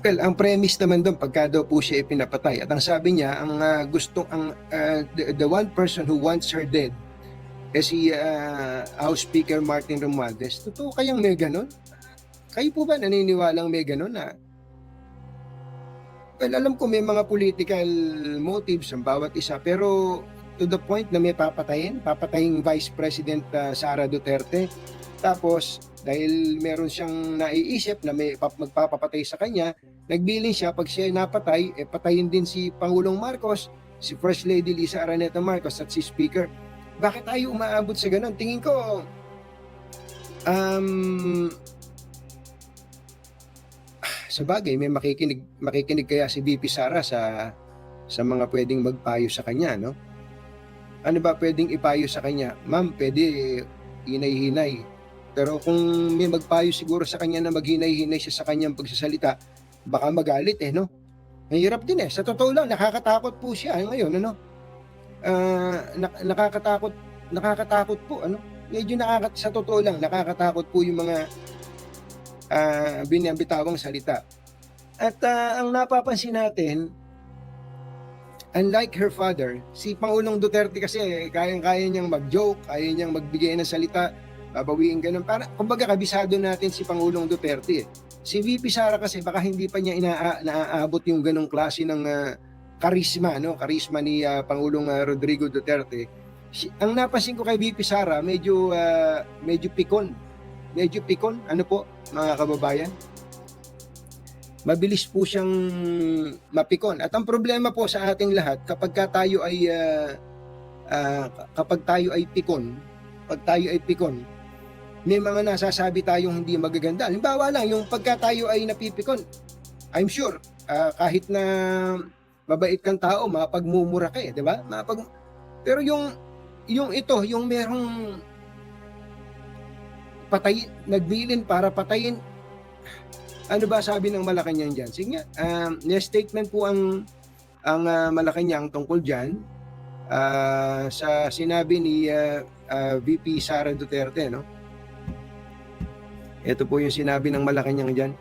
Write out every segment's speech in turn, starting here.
Well, ang premise naman doon pagka daw po siya ipinapatay at ang sabi niya ang the one person who wants her dead si House Speaker Martin Romualdez. Totoo kayang may ganun? Kayo po ba naniniwalang may ganun na well, alam ko may mga political motives ang bawat isa pero to the point na may papatayin Vice President Sara Duterte. Tapos dahil meron siyang naiisip na may magpapapatay sa kanya, nagbilin siya pag siya napatay, patayin din si Pangulong Marcos, si First Lady Lisa Araneta Marcos at si Speaker. Bakit tayo umaabot sa ganun? Tingin ko, sa bagay, may makikinig kaya si VP Sara sa mga pwedeng magpayo sa kanya, no? Ano ba pwedeng ipayo sa kanya? Ma'am, pwede hinay-hinay. Pero kung may magpayo siguro sa kanya na maghinay-hinay siya sa kanyang pagsasalita, baka magalit no? Mahirap din sa totoo lang, nakakatakot po siya ngayon, ano? Nakakatakot po, ano? Medyo sa totoo lang, nakakatakot po yung mga binibitawang salita. At ang napapansin natin, unlike her father, si Pangulong Duterte kasi kayang-kaya niyang mag-joke, kaya niyang magbigay ng salita, babawiin ganun. Kumbaga kabisado natin si Pangulong Duterte. Si VP Sara kasi baka hindi pa niya naaabot yung ganung klase ng karisma, no? Karisma ni Pangulong Rodrigo Duterte. Ang napansin ko kay VP Sara, medyo pikon. Medyo pikon, ano po, mga kababayan? Mabilis po siyang mapikon. At ang problema po sa ating lahat, kapag tayo ay pikon, may mga nasasabi tayong hindi magaganda. Halimbawa lang, yung pagka tayo ay napipikon, I'm sure, kahit na mabait kang tao, mapagmumura ka di ba? Pero yung merong patayin, nagbilin para patayin, ano ba sabi ng Malacanang dyan? Sige nga, statement po ang Malacanang tungkol dyan sa sinabi ni VP Sara Duterte, no? Ito po yung sinabi ng Malacanang dyan.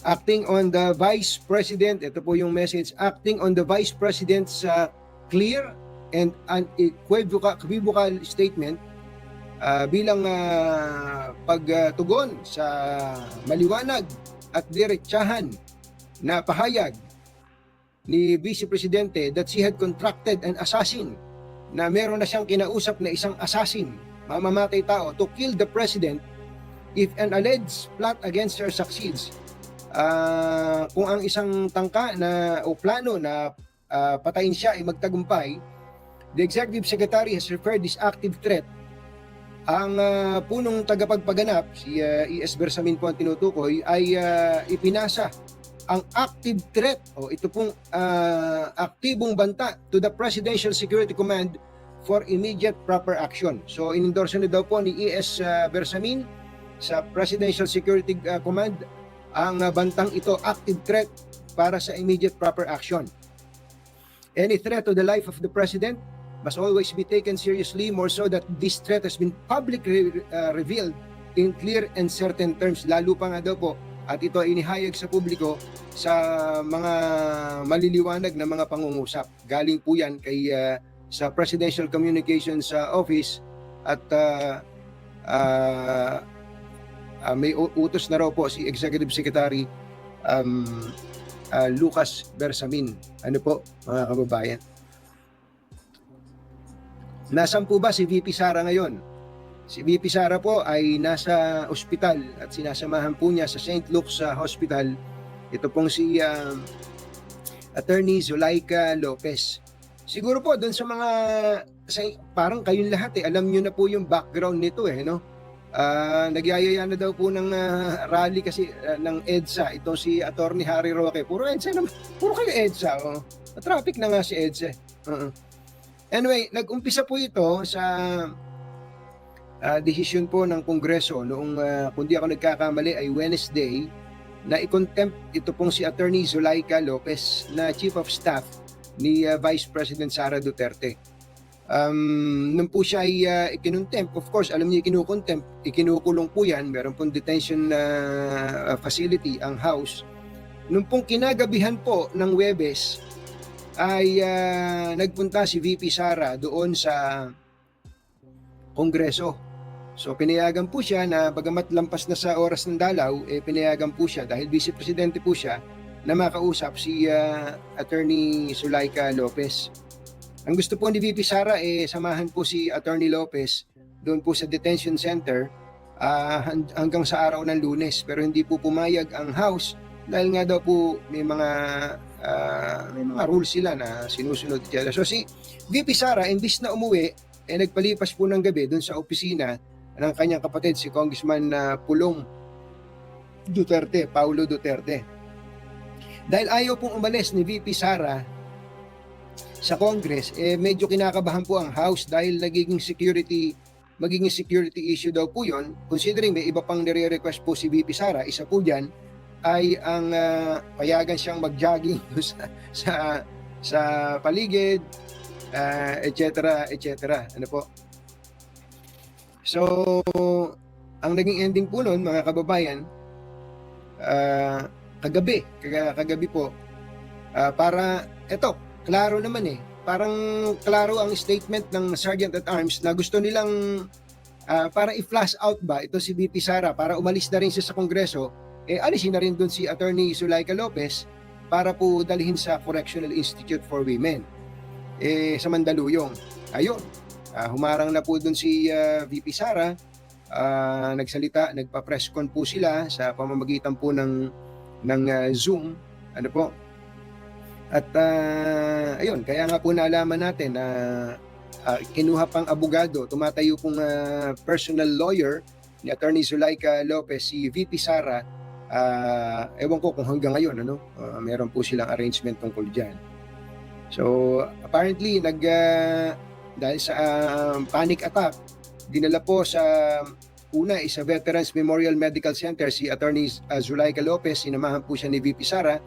Acting on the Vice President, ito po yung message, acting on the Vice President's clear and unequivocal statement bilang pagtugon sa maliwanag at diretsahan na pahayag ni Vice Presidente that she had contracted an assassin, na meron na siyang kinausap na isang assassin, mamamatay tao, to kill the President if an alleged plot against her succeeds. Kung ang isang tangka o plano na patayin siya ay magtagumpay, the Executive Secretary has referred this active threat. Ang punong tagapagpaganap, si E.S. Bersamin po ang tinutukoy, ay ipinasa ang active threat o ito pong aktibong banta to the Presidential Security Command for immediate proper action. So inendorso na daw po ni E.S. Bersamin sa Presidential Security Command ang bantang ito, active threat para sa immediate proper action. Any threat to the life of the President must always be taken seriously, more so that this threat has been publicly revealed in clear and certain terms. Lalo pa nga daw po, at ito ay inihayag sa publiko sa mga maliliwanag na mga pangungusap. Galing po yan sa Presidential Communications Office at may utos na raw po si Executive Secretary Lucas Bersamin. Ano po, mga kababayan? Nasaan po ba si VP Sara ngayon? Si VP Sara po ay nasa ospital at sinasamahan po niya sa St. Luke's Hospital. Ito pong si Attorney Zulaika Lopez. Siguro po doon sa mga, parang kayong lahat alam nyo na po yung background nito no? Nagyayaya na daw po ng rally kasi ng EDSA. Ito si Attorney Harry Roque. Puro EDSA naman. Puro kayo EDSA. Traffic na nga si EDSA. Anyway, nag-umpisa po ito sa desisyon po ng Kongreso noong, kung di ako nagkakamali, ay Wednesday, na i-contempt ito pong si Attorney Zulaika Lopez na Chief of Staff ni Vice President Sara Duterte. Nung po siya ay ikinontempt, of course, alam niyo ikinukontempt, ikinukulong po yan, meron pong detention facility ang house. Nung pong kinagabihan po ng Huwebes, ay nagpunta si VP Sara doon sa Kongreso. So pinayagan po siya na bagamat lampas na sa oras ng dalaw, pinayagan po siya dahil Vice Presidente po siya na makausap si Attorney Zulaika Lopez. Ang gusto po ni VP Sara samahan po si Attorney Lopez doon po sa detention center hanggang sa araw ng Lunes, pero hindi po pumayag ang House dahil nga daw po may mga rules sila na sinusunod. So si VP Sara imbis na umuwi nagpalipas po ng gabi doon sa opisina ng kanyang kapatid si Congressman Paulo Duterte. Dahil ayaw pong umalis ni VP Sara sa Congress, medyo kinakabahan po ang House dahil magiging security issue daw po yon, considering may iba pang nire-request po si VP Sara. Isa po dyan ay ang payagan siyang mag-jogging sa paligid, etc. Ano po? So, ang naging ending po nun, mga kababayan, kagabi po, para, eto, klaro naman parang klaro ang statement ng Sergeant at Arms na gusto nilang para i-flash out ba ito si VP Sara para umalis na rin siya sa Kongreso, alisin na rin doon si Attorney Zulaika Lopez para po dalhin sa Correctional Institute for Women sa Mandaluyong. Ayun, humarang na po doon si VP Sara, nagsalita, nagpa-press con po sila sa pamamagitan po ng Zoom, ano po. At ayun, kaya nga po naalaman natin na kinuha pang abogado, tumatayo pong personal lawyer ni Attorney Zulaika Lopez, si VP Sara. Ewan ko kung hanggang ngayon meron po silang arrangement tungkol dyan. So apparently dahil sa panic attack, dinala po sa sa Veterans Memorial Medical Center si Attorney Zulaika Lopez, sinamahan po siya ni VP Sara.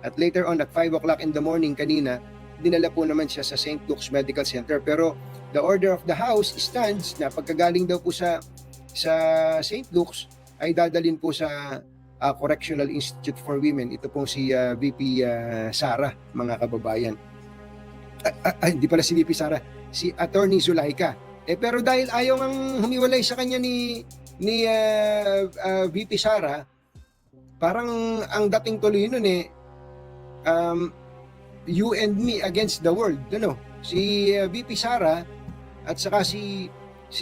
At later on at 5 o'clock in the morning kanina, dinala po naman siya sa St. Luke's Medical Center. Pero the order of the House stands na pagkagaling daw po sa St. Luke's ay dadalhin po sa Correctional Institute for Women. Ito pong si VP Sara, mga kababayan. Hindi pala si VP Sara, si Attorney Zulaika. Pero dahil ayaw ngang humiwalay sa kanya ni VP Sara, parang ang dating tuloy nun you and me against the world, si VP Sara at saka si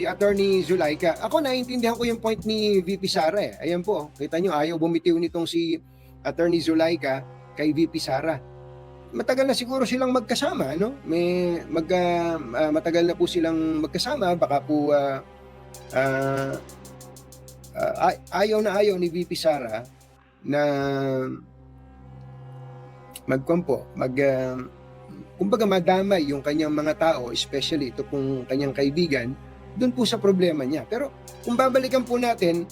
Attorney Zulaika. Ako naiintindihan ko yung point ni VP Sara Ayan po, kita nyo, ayaw bumitiw nitong si Attorney Zulaika kay VP Sara. Matagal na siguro silang magkasama, matagal na po silang magkasama. Baka po ayaw ni VP Sara na kumbaga madamay yung kanyang mga tao, especially ito pong kanyang kaibigan, doon po sa problema niya. Pero kung babalikan po natin,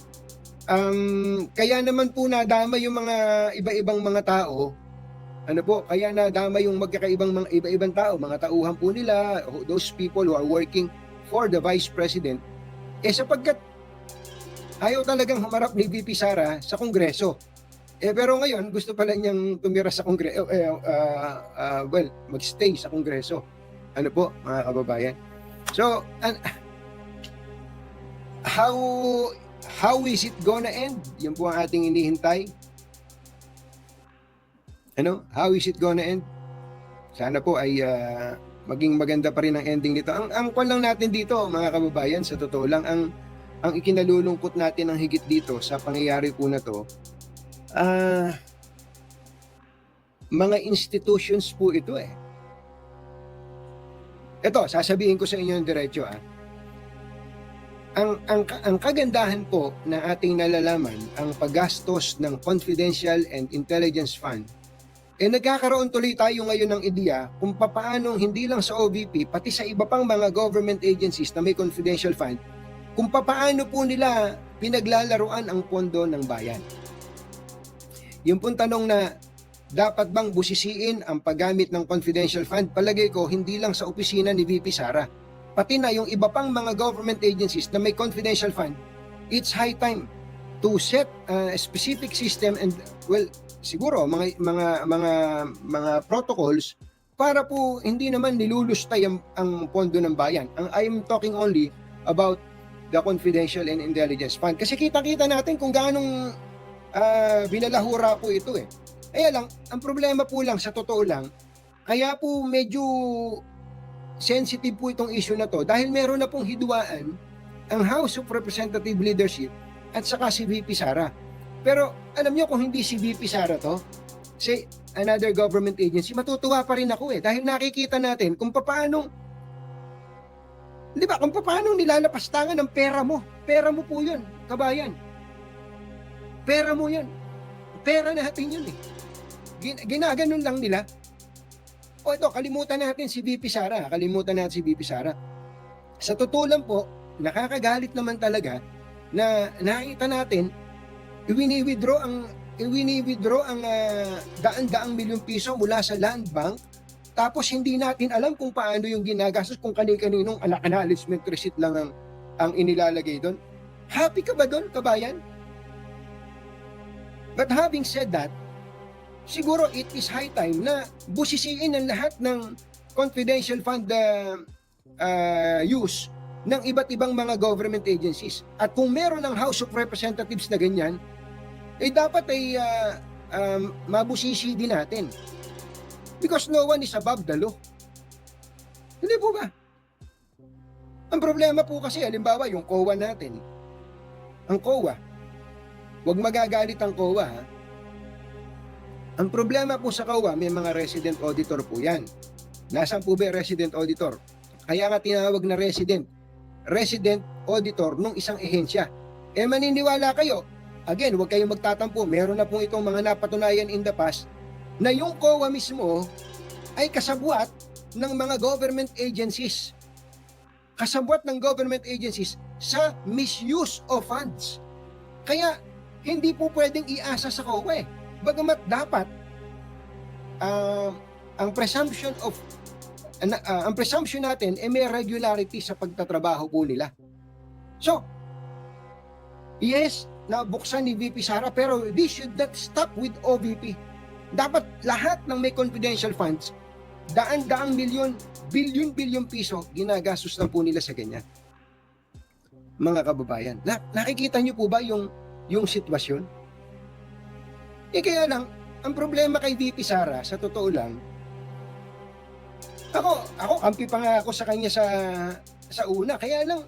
kaya naman po nadamay yung mga iba-ibang mga tao, kaya nadamay yung mga iba-ibang tao, mga tauhan po nila, those people who are working for the Vice President, sapagkat ayaw talagang humarap ni VP Sara sa Kongreso. Pero ngayon, gusto pala niyang tumira sa Kongreso, magstay sa Kongreso. Ano po, mga kababayan? So, how is it gonna end? Yun po ang ating inihintay. How is it gonna end? Sana po ay maging maganda pa rin ang ending nito. Ang kwan lang natin dito, mga kababayan, sa totoo lang, ang ikinalulungkot natin ang higit dito sa pangyayari po na to, mga institutions po ito Ito, sasabihin ko sa inyo yung diretso Ang kagandahan po na ating nalalaman, ang paggastos ng confidential and intelligence fund, nagkakaroon tuloy tayo ngayon ng ideya kung papaano hindi lang sa OVP, pati sa iba pang mga government agencies na may confidential fund, kung papaano po nila pinaglalaruan ang pondo ng bayan. Yung pong tanong na dapat bang busisiin ang paggamit ng confidential fund, palagay ko hindi lang sa opisina ni VP Sara. pati na yung iba pang mga government agencies na may confidential fund, it's high time to set a specific system and, well, siguro mga protocols para po hindi naman nilulustay ang pondo ng bayan. I'm talking only about the confidential and intelligence fund. Kasi kita-kita natin kung gaanong binalahura po ito eh. Kaya lang, ang problema po lang, sa totoo lang, kaya po medyo sensitive po itong issue na to dahil meron na pong hidwaan ang House of Representative Leadership at saka si VP Sara. Pero alam nyo, kung hindi si VP Sara to, say another government agency, matutuwa pa rin ako eh. Dahil nakikita natin kung paano, di ba, kung paano nilalapastangan ng pera mo. Pera mo po yun, kabayan. Pera mo yun. Pera natin yun eh. Ginaganon lang nila. O ito, kalimutan natin si VP Sara. Kalimutan natin si VP Sara. Sa totoo lang po, nakakagalit naman talaga na nakita natin, iwini-withdraw ang daan-daang milyong piso mula sa Land Bank, tapos hindi natin alam kung paano yung ginagastos, kung kani-kaninong acknowledgement receipt lang ang inilalagay doon. Happy ka ba doon, kabayan? But having said that, siguro it is high time na busisiin ang lahat ng confidential fund use ng iba't ibang mga government agencies. At kung meron ng House of Representatives na ganyan, dapat ay mabusisi din natin. Because no one is above the law. Hindi po ba? Ang problema po kasi, halimbawa, yung COA natin. Ang COA, huwag magagalit ang COA, ha? Ang problema po sa COA, may mga resident auditor po yan. Nasaan po ba resident auditor? Kaya nga tinawag na resident auditor nung isang ehensya. Maniniwala kayo, again, huwag kayong magtatampo, meron na pong itong mga napatunayan in the past na yung COA mismo ay kasabwat ng mga government agencies. Kasabwat ng government agencies sa misuse of funds. Kaya, hindi po pwedeng iasa sa COA eh. Bagamat dapat ang presumption natin may regularity sa pagtatrabaho po nila. So, yes, nabuksan ni VP Sara, pero this should not stop with OVP. Dapat lahat ng may confidential funds, daan-daang milyon, bilyon piso, ginagastos lang po nila sa ganyan. Mga kababayan, nakikita niyo po ba yung sitwasyon? Kaya lang, ang problema kay VP Sara, sa totoo lang, ako kampi pa nga ako sa kanya sa una, kaya lang,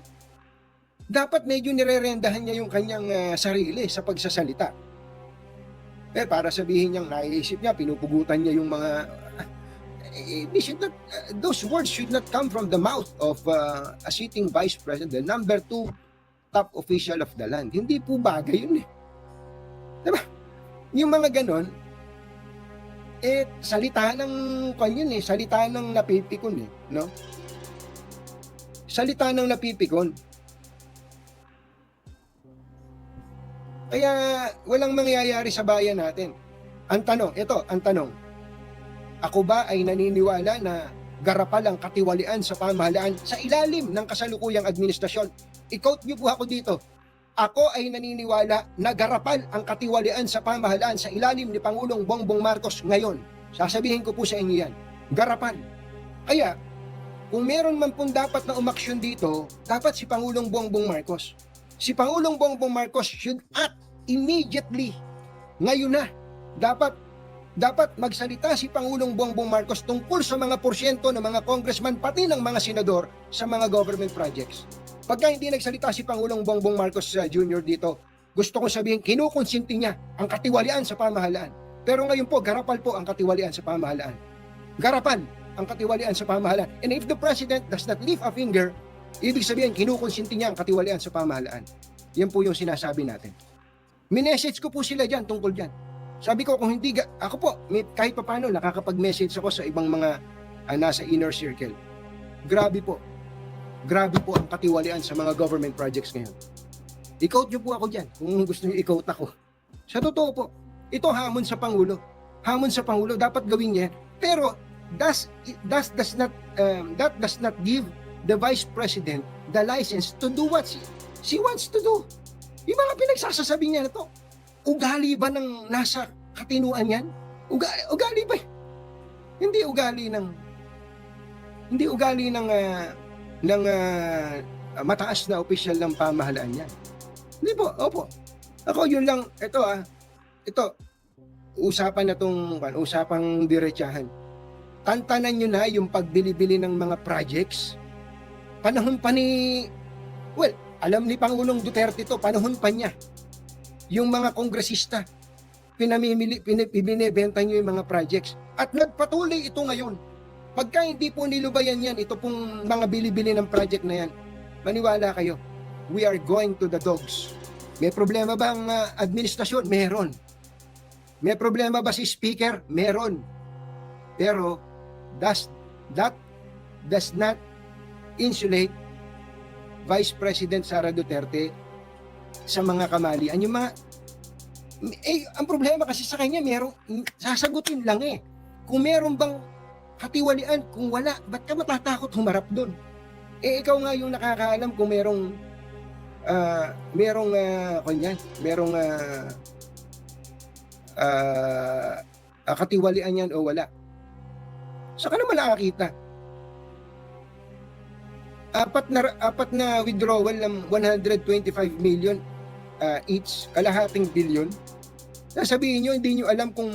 dapat medyo nirerendahan niya yung kanyang sarili sa pagsasalita. Para sabihin niyang naiisip niya, pinupugutan niya yung mga, those words should not come from the mouth of a sitting vice president, the number 2 top official of the land. Hindi po bagay yun eh. Diba? Yung mga ganon, salita ng kanyon eh, salita ng napipikon eh, no? Salita ng napipikon. Kaya walang mangyayari sa bayan natin. Ang tanong, ako ba ay naniniwala na garapal ang katiwalian sa pamahalaan sa ilalim ng kasalukuyang administrasyon? I-quote niyo po ako dito. Ako ay naniniwala na garapal ang katiwalian sa pamahalaan sa ilalim ni Pangulong Bongbong Marcos ngayon. Sasabihin ko po sa inyo yan. Garapal. Kaya, kung meron man pong dapat na umaksyon dito, dapat si Pangulong Bongbong Marcos. Si Pangulong Bongbong Marcos should act immediately. Ngayon na. Dapat magsalita si Pangulong Bongbong Marcos tungkol sa mga porsyento ng mga congressman pati ng mga senador sa mga government projects. Pagka hindi nagsalita si Pangulong Bongbong Marcos Jr. dito, gusto kong sabihin, kinukonsinti niya ang katiwalian sa pamahalaan. Pero ngayon po, garapal po ang katiwalian sa pamahalaan. Garapal ang katiwalian sa pamahalaan. And if the President does not lift a finger, ibig sabihin, kinukonsinti niya ang katiwalian sa pamahalaan. Yan po yung sinasabi natin. Minessage ko po sila dyan tungkol dyan. Sabi ko, kung hindi, ako po, kahit paano, nakakapag-message ako sa ibang mga nasa inner circle. Grabe po ang katiwalian sa mga government projects ngayon. I-quote nyo po ako dyan kung gusto nyo i-quote ako. Sa totoo po, ito hamon sa Pangulo. Hamon sa Pangulo, dapat gawin niya. Pero that does not give the Vice President the license to do what she wants to do. Yung mga pinagsasasabi niya na to, ugali ba ng nasa katinuan yan? Ugali ba? Hindi ugali ng mataas na opisyal ng pamahalaan yan. Hindi po, opo. Ako yun lang, ito, usapang diretsahan. Tantanan nyo na yung pagbili-bili ng mga projects. Panahon pa ni, alam ni Pangulong Duterte to, panahon pa niya. Yung mga kongresista, binibenta nyo yung mga projects. At nagpatuloy ito ngayon. Pagka hindi po nilubayan yan, ito pong mga bili-bili ng project na yan, maniwala kayo, we are going to the dogs. May problema ba ang administrasyon? Meron. May problema ba si speaker? Meron. Pero that does not insulate Vice President Sara Duterte sa mga kamalian. Yung mga ang problema kasi sa kanya, merong sasagutin lang eh. Kung meron bang katiwalian, kung wala, ba't ka matatakot humarap doon? Ikaw nga yung nakakaalam kung merong katiwalian yan o wala. Saka naman nakakita. Apat na withdrawal ng 125 million each, kalahating bilyon. Sasabihin nyo, hindi nyo alam kung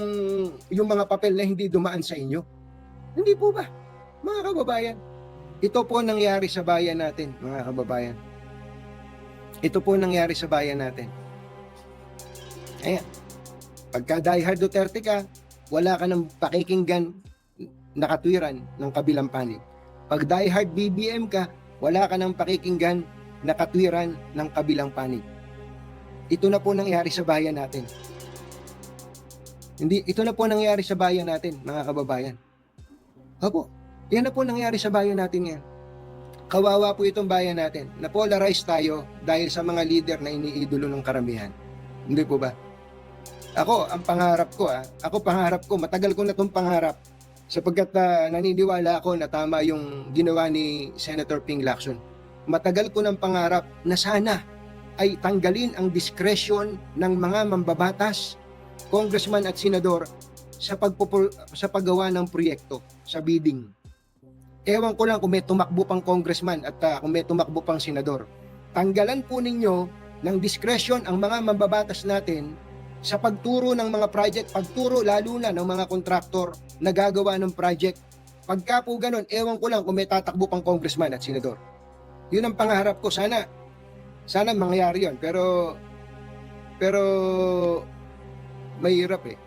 yung mga papel na hindi dumaan sa inyo. Hindi po ba? Mga kababayan, ito po nangyari sa bayan natin, mga kababayan. Ito po nangyari sa bayan natin. Ayan. Pagka diehard Duterte ka, wala ka ng pakikinggan na katwiran ng kabilang panig. Pag diehard BBM ka, wala ka ng pakikinggan na katwiran ng kabilang panig. Ito na po nangyari sa bayan natin. Ito na po nangyari sa bayan natin, mga kababayan. Opo, yan na po nangyari sa bayan natin ngayon. Kawawa po itong bayan natin. Na-polarize tayo dahil sa mga leader na iniidolo ng karamihan. Hindi po ba? Ako, ang pangarap ko, matagal ko na itong pangarap sapagkat naniniwala ako na tama yung ginawa ni Senator Ping Lacson. Matagal ko ng pangarap na sana ay tanggalin ang discretion ng mga mambabatas, congressman at senador sa paggawa ng proyekto, sa bidding. Ewan ko lang kung may tumakbo pang congressman at kung may tumakbo pang senador. Tanggalan po ninyo ng discretion ang mga mambabatas natin sa pagturo ng mga project, pagturo lalo na ng mga kontraktor na gagawa ng project. Pagka po ganun, ewan ko lang kung may tatakbo pang congressman at senador. Yun ang pangarap ko. Sana mangyari yun. Pero mahirap eh.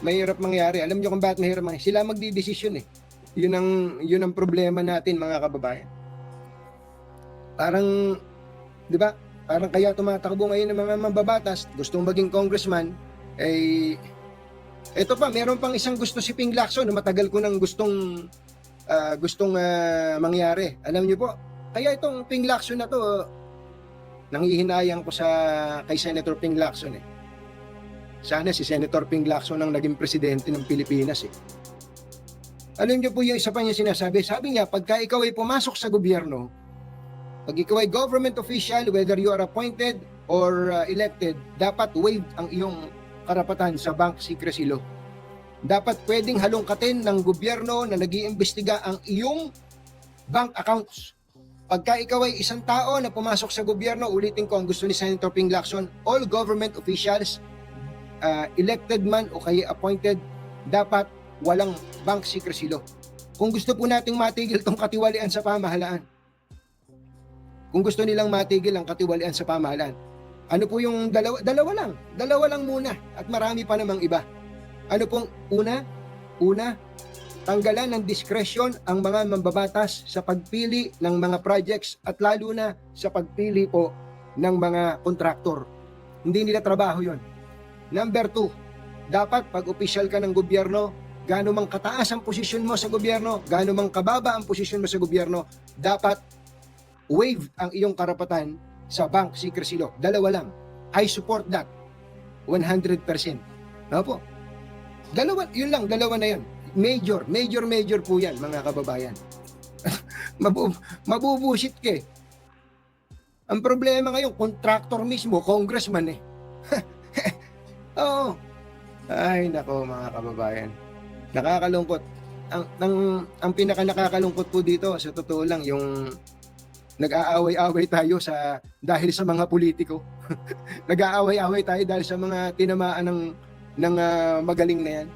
Mahirap mangyari. Alam niyo kung bakit mahirap mangyari? Sila magdidesisyon eh. Yun ang problema natin, mga kababayan. Parang, di ba? Parang kaya tumatakbo ngayon ng mga mambabatas, gustong maging congressman, eto pa, meron pang isang gusto si Ping Lacson na matagal ko nang gustong mangyari. Alam niyo po, kaya itong Ping Lacson na to, nanghihinayang ko kay Senator Ping Lacson eh. Sana si Senator Ping Lacson ang naging presidente ng Pilipinas eh. Alam niyo po yung isa pa niya sinasabi, sabi niya, pagka ikaw ay pumasok sa gobyerno, pag ikaw ay government official, whether you are appointed or elected, dapat waived ang iyong karapatan sa bank secrecy law. Dapat pwedeng halongkatin ng gobyerno na nag-iimbestiga ang iyong bank accounts. Pagka ikaw ay isang tao na pumasok sa gobyerno, ulitin ko ang gusto ni Senator Ping Lacson, all government officials, elected man o kaya appointed, dapat walang bank secrecy law. Kung gusto po nating matigil itong katiwalian sa pamahalaan, kung gusto nilang matigil ang katiwalian sa pamahalaan, ano po yung dalawa lang muna at marami pa namang iba. Ano pong una, tanggalan ng discretion ang mga mambabatas sa pagpili ng mga projects at lalo na sa pagpili po ng mga kontraktor. Hindi nila trabaho yon. Number 2, dapat pag opisyal ka ng gobyerno, gaano mang kataas ang posisyon mo sa gobyerno, gaano mang kababa ang posisyon mo sa gobyerno, dapat waived ang iyong karapatan sa bank secrecy law. Dalawa lang. I support that. 100%. Opo. Dalawa na yan. Major po yan, mga kababayan. Mabubusit ka eh. Ang problema ngayon, contractor mismo, congressman eh. Oo. Ay, nako mga kababayan. Nakakalungkot. Ang pinaka nakakalungkot po dito, sa totoo lang, yung nag-aaway-away tayo dahil sa mga politiko. Nag-aaway-away tayo dahil sa mga tinamaan ng magaling na yan.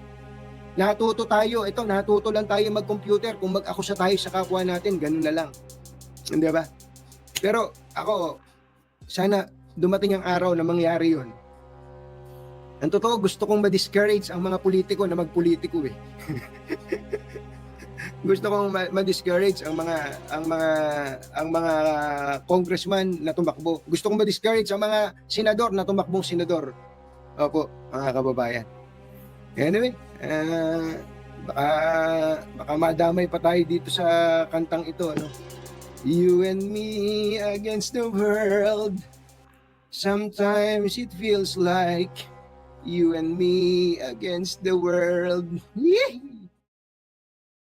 Natuto lang tayo mag-computer. Kung mag-akusa tayo sa kapwa natin, ganun na lang. Hindi ba? Pero ako, sana dumating ang araw na mangyari yun. Ang totoo, gusto kong ma-discourage ang mga politiko na magpolitiko eh. Gusto kong ma-discourage ang mga congressman na tumakbo. Gusto kong ma-discourage ang mga senador na tumakbong senador. Opo, mga kababayan. Anyway, baka madamay pa tayo dito sa kantang ito, no? You and me against the world. Sometimes it feels like you and me against the world. Yeah.